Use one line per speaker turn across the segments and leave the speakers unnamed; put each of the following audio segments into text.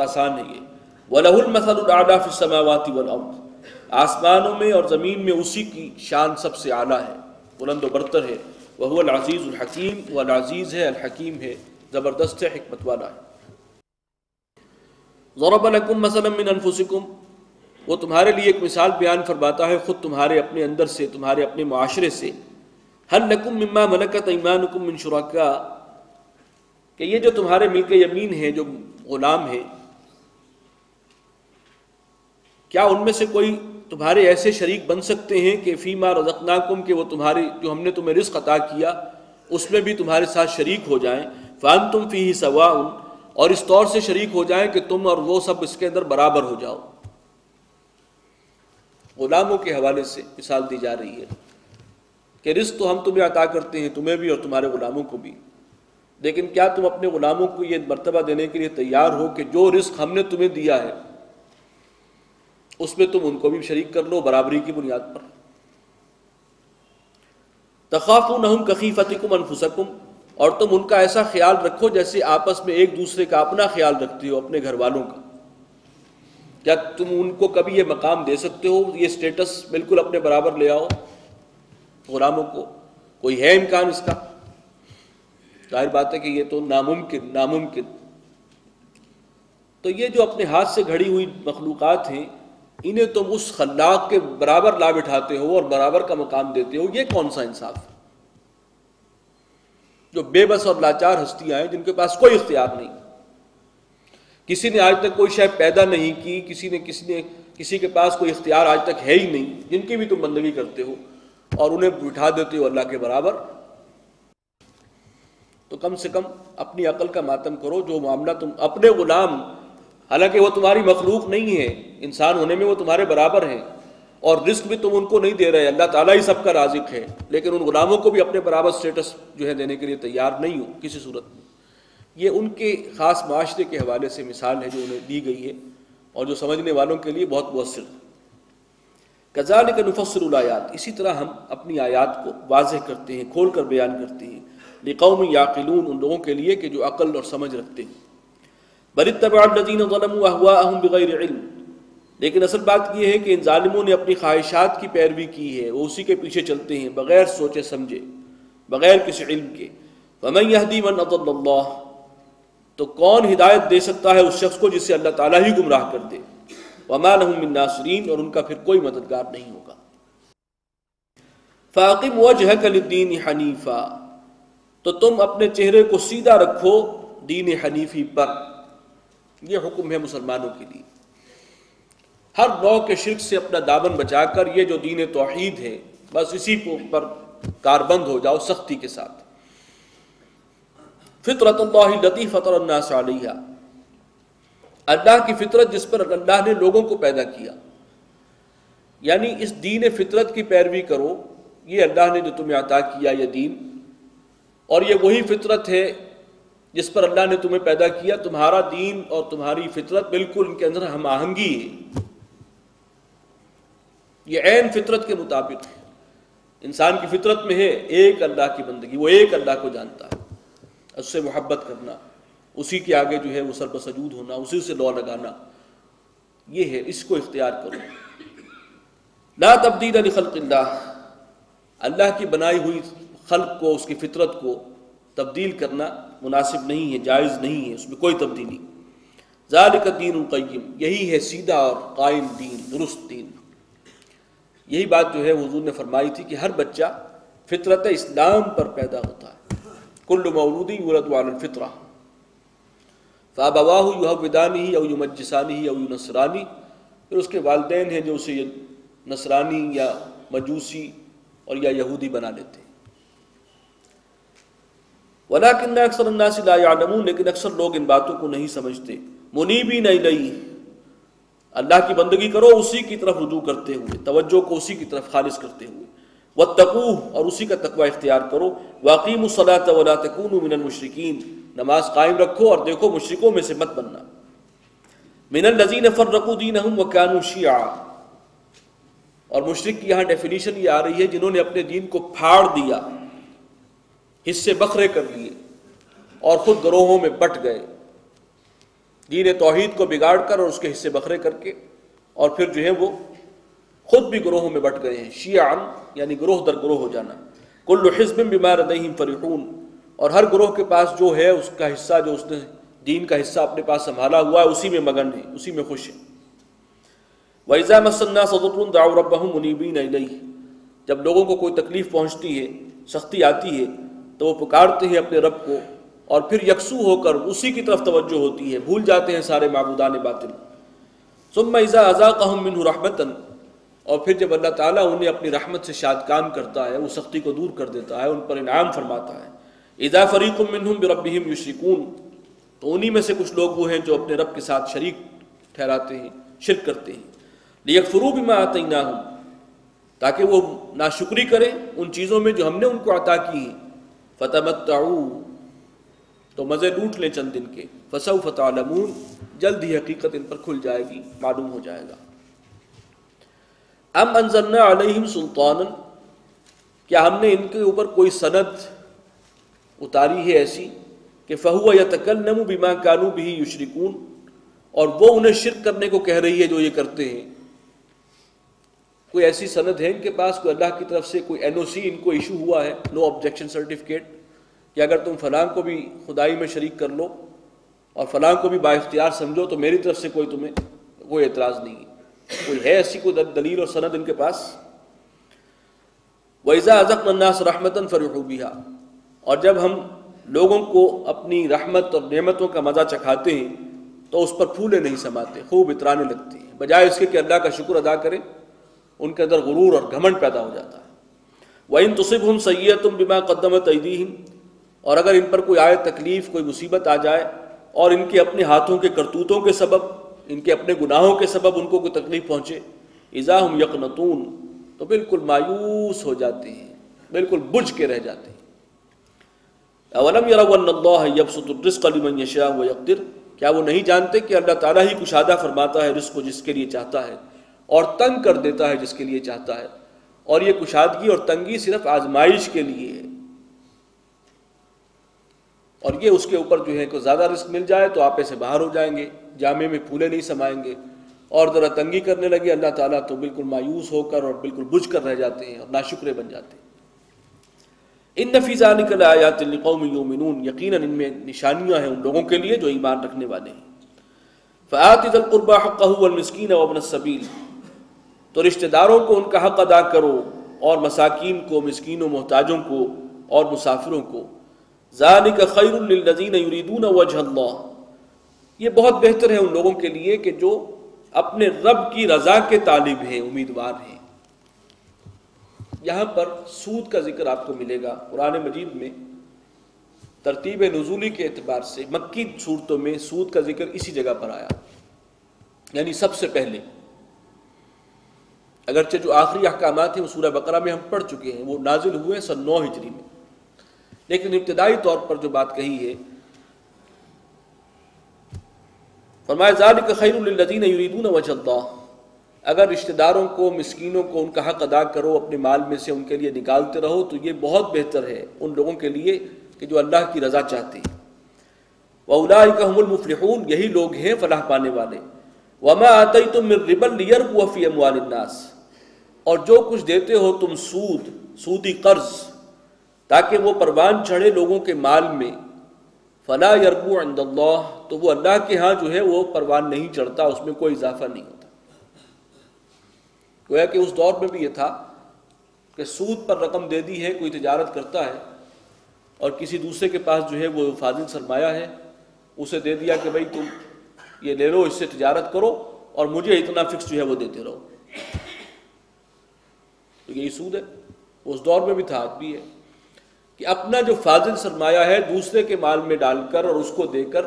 آسان ہے یہ. وَلَهُ الْمَثَلُ الْأَعْلَى فِي السَّمَاوَاتِ وَالْأَرْضِ, آسمانوں میں اور زمین میں اسی کی شان سب سے اعلیٰ ہے, بلند و برتر ہے. وَهُوَ الْعَزِيزُ الْحَكِيمُ, وہ العزیز ہے, الحکیم ہے, زبردست ہے, حکمت والا ہے. ضَرَبَ لَكُم مَثَلًا مِّنْ أَنفُسِكُمْ, وہ تمہارے لیے ایک مثال بیان فرماتا ہے خود تمہارے اپنے اندر سے, تمہارے اپنے معاشرے سے. هَلْ لَكُم مِّمَّا مَلَكَتْ أَيْمَانُكُم مِّن شُرَكَاءَ, کہ یہ جو تمہارے ملک یمین ہیں, جو غلام ہیں, کیا ان میں سے کوئی تمہارے ایسے شریک بن سکتے ہیں کہ فیما رزقناکم, کہ وہ تمہارے جو ہم نے تمہیں رزق عطا کیا اس میں بھی تمہارے ساتھ شریک ہو جائیں. فانتم فیہ سواء, اور اس طور سے شریک ہو جائیں کہ تم اور وہ سب اس کے اندر برابر ہو جاؤ. غلاموں کے حوالے سے مثال دی جا رہی ہے کہ رزق تو ہم تمہیں عطا کرتے ہیں, تمہیں بھی اور تمہارے غلاموں کو بھی, لیکن کیا تم اپنے غلاموں کو یہ مرتبہ دینے کے لیے تیار ہو کہ جو رزق ہم نے تمہیں دیا ہے اس میں تم ان کو بھی شریک کر لو برابری کی بنیاد پر. تخافونہم کخیفتکم انفسکم, اور تم ان کا ایسا خیال رکھو جیسے آپس میں ایک دوسرے کا اپنا خیال رکھتے ہو, اپنے گھر والوں کا. کیا تم ان کو کبھی یہ مقام دے سکتے ہو, یہ سٹیٹس بالکل اپنے برابر لے آؤ غلاموں کو؟ کوئی ہے امکان اس کا؟ ظاہر بات ہے کہ یہ تو ناممکن. تو یہ جو اپنے ہاتھ سے گھڑی ہوئی مخلوقات ہیں, انہیں تم اس خلاق کے برابر لا بٹھاتے ہو اور برابر کا مقام دیتے ہو, یہ کون سا انصاف ہے؟ جو بے بس اور لاچار ہستیاں ہیں جن کے پاس کوئی اختیار نہیں, کسی نے آج تک کوئی شے پیدا نہیں کی, کسی کے پاس کوئی اختیار آج تک ہے ہی نہیں, جن کی بھی تم بندگی کرتے ہو اور انہیں بٹھا دیتے ہو اللہ کے برابر. تو کم سے کم اپنی عقل کا ماتم کرو. جو معاملہ تم اپنے غلام, حالانکہ وہ تمہاری مخلوق نہیں ہے, انسان ہونے میں وہ تمہارے برابر ہیں, اور رزق بھی تم ان کو نہیں دے رہے, اللہ تعالیٰ ہی سب کا رازق ہے, لیکن ان غلاموں کو بھی اپنے برابر سٹیٹس جو ہے دینے کے لیے تیار نہیں ہو کسی صورت میں. یہ ان کے خاص معاشرے کے حوالے سے مثال ہے جو انہیں دی گئی ہے, اور جو سمجھنے والوں کے لیے بہت مؤثر ہے. کذالک نفصل الآیات, اسی طرح ہم اپنی آیات کو واضح کرتے ہیں, کھول کر بیان کرتے ہیں. لقوم یعقلون, ان لوگوں کے لیے کہ جو عقل اور سمجھ رکھتے ہیں. بل اتبع الذین ظلموا اہواءہم بغیر علم, لیکن اصل بات یہ ہے کہ ان ظالموں نے اپنی خواہشات کی پیروی کی ہے, وہ اسی کے پیچھے چلتے ہیں بغیر سوچے سمجھے, بغیر کسی علم کے. ومن یہدی من اضل اللہ, تو کون ہدایت دے سکتا ہے اس شخص کو جسے اللہ تعالیٰ ہی گمراہ کر دے. وما لہم من ناصرین, اور ان کا پھر کوئی مددگار نہیں ہوگا. فاقم وجہک للدین حنیفا, تو تم اپنے چہرے کو سیدھا رکھو دین حنیفی پر. یہ حکم ہے مسلمانوں کے لیے, ہر نوع کے شرک سے اپنا دامن بچا کر یہ جو دین توحید ہے بس اسی پر کاربند ہو جاؤ سختی کے ساتھ. فطرت اللہ التی فطر الناس علیہا, اللہ کی فطرت جس پر اللہ نے لوگوں کو پیدا کیا, یعنی اس دین فطرت کی پیروی کرو. یہ اللہ نے جو تمہیں عطا کیا یہ دین, اور یہ وہی فطرت ہے جس پر اللہ نے تمہیں پیدا کیا. تمہارا دین اور تمہاری فطرت بالکل ان کے اندر ہم آہنگی ہے, یہ عین فطرت کے مطابق ہے. انسان کی فطرت میں ہے ایک اللہ کی بندگی, وہ ایک اللہ کو جانتا ہے, اس سے محبت کرنا, اسی کے آگے جو ہے وہ سر بسجود ہونا, اسی سے لو لگانا, یہ ہے, اس کو اختیار کرو. لا تبدیل لخلق اللہ, اللہ کی بنائی ہوئی خلق کو, اس کی فطرت کو تبدیل کرنا مناسب نہیں ہے, جائز نہیں ہے, اس میں کوئی تبدیلی. ذالک الدین القیم, یہی ہے سیدھا اور قائم دین, درست دین. یہی بات جو ہے حضور نے فرمائی تھی کہ ہر بچہ فطرت اسلام پر پیدا ہوتا ہے. کل مولود یولد علی الفطرہ فابواہ یہودانہ او یمجسانہ او ینصرانہ, پھر اس کے والدین ہیں جو اسے نصرانی یا مجوسی اور یا یہودی بنا لیتے ہیں. ولیکن اکثر الناس لا یعلمون, لیکن اکثر لوگ ان باتوں کو نہیں سمجھتے. منیبین الیہ, اللہ کی بندگی کرو اسی کی طرف رجوع کرتے ہوئے, توجہ کو اسی کی طرف خالص کرتے ہوئے. واتقوہ, اور اسی کا تقوی اختیار کرو. واقیموا الصلاۃ ولا تکونوا من المشرکین, نماز قائم رکھو اور دیکھو مشرکوں میں سے مت بننا. من الذین فرقوا دینہم وکانوا شیعا, اور مشرک کی یہاں ڈیفینیشن یہ آ رہی ہے جنہوں نے اپنے دین کو پھاڑ دیا, حصے بکھرے کر لیے اور خود گروہوں میں بٹ گئے. دین توحید کو بگاڑ کر اور اس کے حصے بکھرے کر کے، اور پھر جو ہے وہ خود بھی گروہوں میں بٹ گئے ہیں، شیعاً یعنی گروہ در گروہ ہو جانا۔ کل حزب بما لدیہم فرحون، اور ہر گروہ کے پاس جو ہے اس کا حصہ، جو اس نے دین کا حصہ اپنے پاس سنبھالا ہوا ہے، اسی میں مگن ہے، اسی میں خوش ہے۔ وَإِذَا مَسَّ النَّاسَ ضُرٌّ دَعَوْا رَبَّهُمْ مُنِيبِينَ إِلَيْهِ، جب لوگوں کو کوئی تکلیف پہنچتی ہے، سختی آتی ہے، تو وہ پکارتے ہیں اپنے رب کو، اور پھر یکسو ہو کر اسی کی طرف توجہ ہوتی ہے، بھول جاتے ہیں سارے معبودان باطل۔ ثُمَّ إِذَا أَذَاقَهُم مِّنْهُ رَحْمَةً، اور پھر جب اللہ تعالیٰ انہیں اپنی رحمت سے شاد کام کرتا ہے، وہ سختی کو دور کر دیتا ہے، ان پر انعام فرماتا ہے۔ اذا فریق منہم بربہم یشرکون، تو انہی میں سے کچھ لوگ وہ ہیں جو اپنے رب کے ساتھ شریک ٹھہراتے ہیں، شرک کرتے ہیں۔ لیکفروا بما آتیناہم، تاکہ وہ ناشکری کریں ان چیزوں میں جو ہم نے ان کو عطا کی ہیں۔ فتمتعوا، تو مزے لوٹ لیں چند دن کے۔ فسوف تعلمون، جلد ہی حقیقت ان پر کھل جائے گی، معلوم ہو جائے گا۔ ام انزلنا علیہم سلطانا، کیا ہم نے ان کے اوپر کوئی سند اتاری ہے ایسی کہ فہو یتکلم بما کانوا بہ یشرکون، اور وہ انہیں شرک کرنے کو کہہ رہی ہے جو یہ کرتے ہیں۔ کوئی ایسی سند ہے ان کے پاس، کوئی اللہ کی طرف سے کوئی NOC ان کو ایشو ہوا ہے، نو آبجیکشن سرٹیفکیٹ، کہ اگر تم فلاں کو بھی خدائی میں شریک کر لو اور فلاں کو بھی با اختیار سمجھو تو میری طرف سے تمہیں کوئی اعتراض نہیں ہے؟ کوئی ہے ایسی کوئی دلیل اور سند ان کے پاس؟ وَإِذَا أَذَقْنَا النَّاسَ رَحْمَةً فَرِحُوا بِهَا، اور جب ہم لوگوں کو اپنی رحمت اور نعمتوں کا مزہ چکھاتے ہیں تو اس پر پھولے نہیں سماتے، خوب اترانے لگتے ہیں، بجائے اس کے کہ اللہ کا شکر ادا کریں ان کے اندر غرور اور گھمنڈ پیدا ہو جاتا ہے۔ وَإِن تُصِبْهُمْ سَيِّئَةٌ بِمَا قَدَّمَتْ أَيْدِيهِمْ، اور اگر ان پر کوئی آئے تکلیف، کوئی مصیبت آ جائے اور ان کے اپنے ہاتھوں کے کرتوتوں کے سبب، ان کے اپنے گناہوں کے سبب ان کو کوئی تکلیف پہنچے، اِذَا هُمْ يَقْنَطُونَ، تو بالکل مایوس ہو جاتے ہیں، بالکل بجھ کے رہ جاتے ہیں۔ اولم یروا ان اللہ یبسط الرزق لمن یشاء ویقدر، کیا وہ نہیں جانتے کہ اللہ تعالیٰ ہی کشادہ فرماتا ہے رزق کو جس کے لیے چاہتا ہے، اور تنگ کر دیتا ہے جس کے لیے چاہتا ہے، اور یہ کشادگی اور تنگی صرف آزمائش کے لیے ہے، اور یہ اس کے اوپر جو ہے کہ زیادہ رزق مل جائے تو آپے سے باہر ہو جائیں گے، جامے میں پھولے نہیں سمائیں گے، اور ذرا تنگی کرنے لگے اللہ تعالیٰ تو بالکل مایوس ہو کر اور بالکل بجھ کر رہ جاتے ہیں اور ناشکرے بن جاتے ہیں۔ ان فی ذلک لآیات لقوم یؤمنون، یقیناً ان میں نشانیاں ہیں ان لوگوں کے لیے جو ایمان رکھنے والے ہیں۔ فآت ذی القربى حقہ والمسکین وابن السبیل، تو رشتہ داروں کو ان کا حق ادا کرو، اور مساکین کو، مسکینوں، محتاجوں کو اور مسافروں کو۔ ذالک خیر للذین یریدون وجہ اللہ، یہ بہت بہتر ہے ان لوگوں کے لیے کہ جو اپنے رب کی رضا کے طالب ہیں، امیدوار ہیں۔ یہاں پر سود کا ذکر آپ کو ملے گا قرآن مجید میں، ترتیب نزولی کے اعتبار سے مکی صورتوں میں سود کا ذکر اسی جگہ پر آیا، یعنی سب سے پہلے، اگرچہ جو آخری احکامات ہیں وہ سورہ بقرہ میں ہم پڑھ چکے ہیں، وہ نازل ہوئے سن 9 ہجری میں، لیکن ابتدائی طور پر جو بات کہی ہے، فرمایا ذالک خیر للذین یریدون وجہ اللہ، اگر رشتہ داروں کو، مسکینوں کو ان کا حق ادا کرو، اپنے مال میں سے ان کے لیے نکالتے رہو، تو یہ بہت بہتر ہے ان لوگوں کے لیے کہ جو اللہ کی رضا چاہتے ہیں۔ وَأُولَٰئِكَ هُمُ الْمُفْلِحُونَ، یہی لوگ ہیں فلاح پانے والے۔ وَمَا آتَيْتُم مِّن رِّبًا لِّيَرْبُوَ فِي أَمْوَالِ النَّاسِ، اور جو کچھ دیتے ہو تم سودی قرض، تاکہ وہ پروان چڑھے لوگوں کے مال میں، فَلَا يَرْبُو عِندَ اللَّهِ، تو وہ اللہ کے ہاں جو ہے وہ پروان نہیں چڑھتا، اس میں کوئی اضافہ نہیں ہوتا۔ گویا کہ اس دور میں بھی یہ تھا کہ سود پر رقم دے دی ہے، کوئی تجارت کرتا ہے اور کسی دوسرے کے پاس جو ہے وہ فاضل سرمایہ ہے، اسے دے دیا کہ بھائی تم یہ لے لو، اس سے تجارت کرو اور مجھے اتنا فکس جو ہے وہ دیتے رہو، تو یہی سود ہے۔ اس دور میں بھی تھا، آج بھی ہے، کہ اپنا جو فاضل سرمایہ ہے دوسرے کے مال میں ڈال کر اور اس کو دے کر،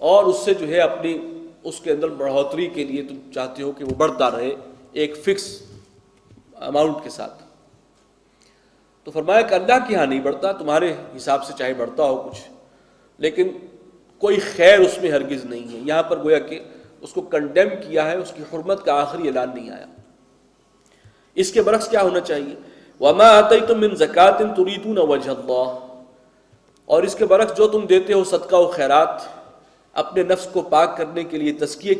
اور اس سے جو ہے اپنی اس کے اندر بڑھوتری کے لیے تم چاہتے ہو کہ وہ بڑھتا رہے ایک فکس اماؤنٹ کے ساتھ، تو فرمایا کہ اللہ کے ہاں نہیں بڑھتا، تمہارے حساب سے چاہے بڑھتا ہو کچھ، لیکن کوئی خیر اس میں ہرگز نہیں ہے۔ یہاں پر گویا کہ اس کو کنڈیم کیا ہے، اس کی حرمت کا آخری اعلان نہیں آیا۔ اس کے برعکس کیا ہونا چاہیے؟ وَمَا آتَيْتُم مِّن زَكَاةٍ تُرِيدُونَ وَجْهَ اللَّهِ، اور اس کے برعکس جو تم دیتے ہو صدقہ و خیرات، اپنے نفس کو پاک کرنے کے لیے، تزکیے